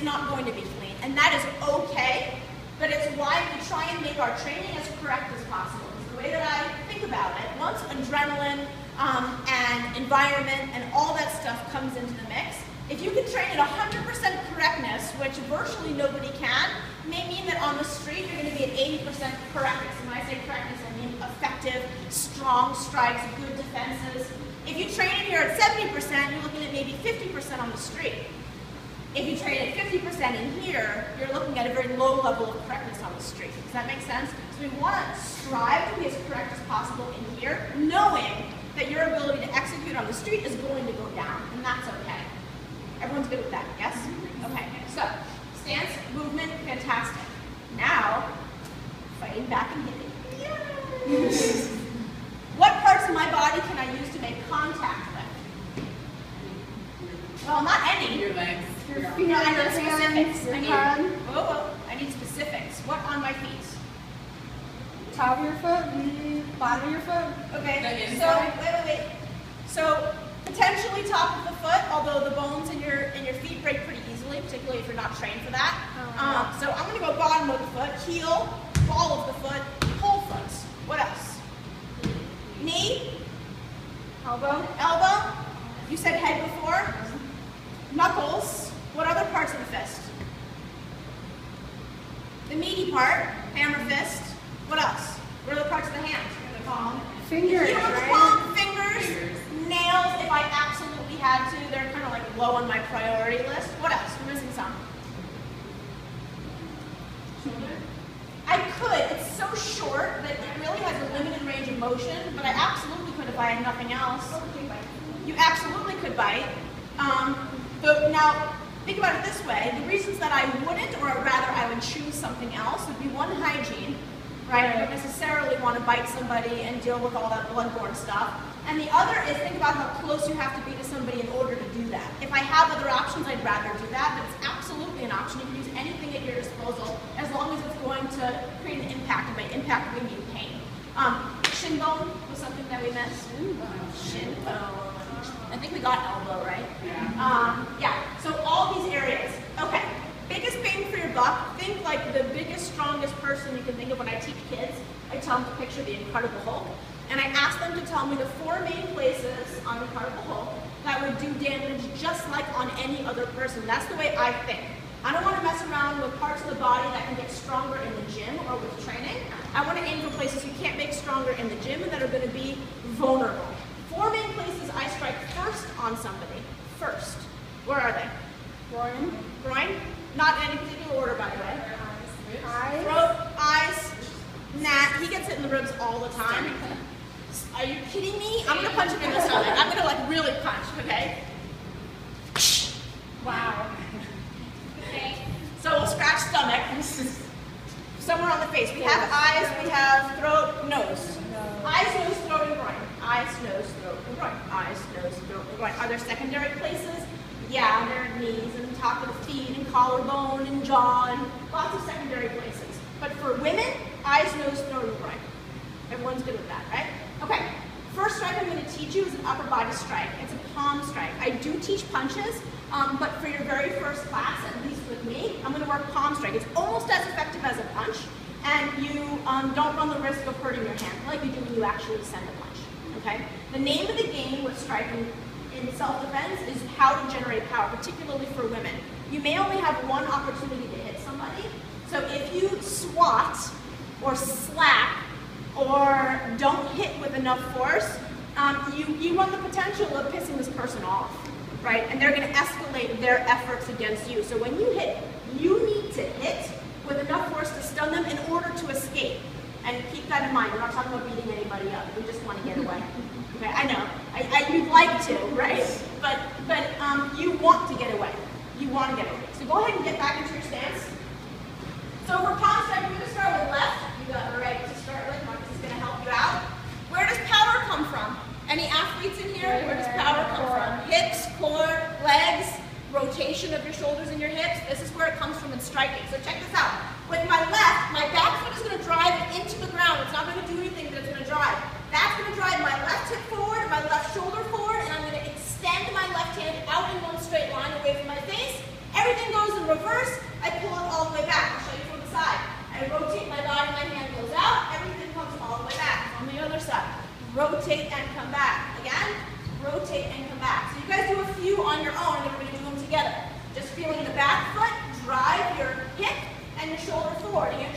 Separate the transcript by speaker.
Speaker 1: not going to be clean. And that is okay, but it's why we try and make our training as correct as possible. It's the way that I think about it. Once adrenaline and environment and all that stuff comes into the mix, if you can train at 100% correctness, which virtually nobody can, may mean that on the street you're going to be at 80% correctness. And when I say correctness, I mean effective, strong strikes, good defenses. If you train it here at 70%, you're looking at maybe 50% on the street. If you train at 50% in here, you're looking at a very low level of correctness on the street. Does that make sense? So we want to strive to be as correct as possible in here, knowing that your ability to execute on the street is going to go down, and that's okay. Everyone's good with that, yes? Okay, so stance, movement, fantastic. Now, fighting back and hitting. Yay! What parts of my body can I use to make contact with? Well, not any.
Speaker 2: Your legs.
Speaker 1: I need specifics. I need specifics. What on my feet?
Speaker 3: Top of your foot, bottom of your foot.
Speaker 1: Okay, so wait. So potentially top of the foot, although the bones in your feet break pretty easily, particularly if you're not trained for that. So I'm going to go bottom of the foot, heel, ball of the foot, whole foot. What else? Knee, elbow. You said head before. Knuckles. What other parts of the fist? The meaty part, hammer fist. What else? What are the parts of the hand? The palm.
Speaker 3: Fingers,
Speaker 1: right? Palm, fingers, nails, if I absolutely had to. They're kind of like low on my priority list. What else? We're missing some. Shoulder? I could. It's so short that it really has a limited range of motion, but I absolutely could if I had nothing else. You absolutely could bite. Now, think about it this way. The reasons that I wouldn't, or rather I would choose something else, would be one, hygiene. Right? I don't necessarily want to bite somebody and deal with all that bloodborne stuff. And the other is think about how close you have to be to somebody in order to do that. If I have other options, I'd rather do that, but it's absolutely an option. You can use anything at your disposal as long as it's going to create an impact. And by impact, we mean pain. Shin bone was something that we missed. Shin bone. I think we got elbow, right? Yeah. So all these areas. Okay. Biggest bang for your buck, think like the biggest, strongest person you can think of. When I teach kids, I tell them to picture the Incredible Hulk, and I ask them to tell me the 4 main places on the Incredible Hulk that would do damage just like on any other person. That's the way I think. I don't want to mess around with parts of the body that can get stronger in the gym or with training. I want to aim for places you can't make stronger in the gym and that are going to be vulnerable. 4 main places I strike first on somebody. First. Where are they? Groin? Not in any particular order, by the way.
Speaker 3: Eyes.
Speaker 1: Throat, eyes, Nat. He gets hit in the ribs all the time. Are you kidding me? I'm going to punch him in the stomach. I'm going to like really punch, okay?
Speaker 3: Wow.
Speaker 1: Okay. So we'll scratch stomach. Somewhere on the face. We have eyes, we have throat, nose. Eyes, nose, throat, and groin. Eyes, nose, throat, and groin. Eyes, nose, throat, and groin. Are there secondary places? Yeah, there are knees and top of the feet and collarbone and jaw and lots of secondary places. But for women, eyes, nose, throat, and groin. Everyone's good with that, right? Okay. First strike I'm going to teach you is an upper body strike. It's a palm strike. I do teach punches, but for your very first class, at least with me, I'm going to work palm strike. It's almost as effective as a punch, and you don't run the risk of hurting your hand like you do when you actually send a punch. Okay? The name of the game with striking in self-defense is how to generate power, particularly for women. You may only have one opportunity to hit somebody, so if you swat or slap or don't hit with enough force, you run the potential of pissing this person off, right? And they're going to escalate their efforts against you. So when you hit, you need to hit with enough force to stun them in order to escape. And keep that in mind. We're not talking about beating anybody up. We just want to get away. Okay, I know. You'd like to, right? But you want to get away. You want to get away. So go ahead and get back into your stance. So for palm strike, we're going to start with left. You got it right to start with. Marcus is going to help you out. Where does power come from? Any athletes in here? Where does power come from? Hips, core, legs, rotation of your shoulders and your hips. This is where it comes from in striking. So check this out. With my left, my back foot is going to drive it into the ground. It's not going to do anything, but it's going to drive. That's going to drive my left hip forward, my left shoulder forward, and I'm going to extend my left hand out in one straight line away from my face. Everything goes in reverse, I pull it all the way back. I'll show you from the side. I rotate my body, my hand goes out, everything comes all the way back. On the other side, rotate and come back. Again, rotate and come back. So you guys do a few on your own, and then we're going to do them together. Just feeling the back foot, drive your hip and your shoulder forward. Again,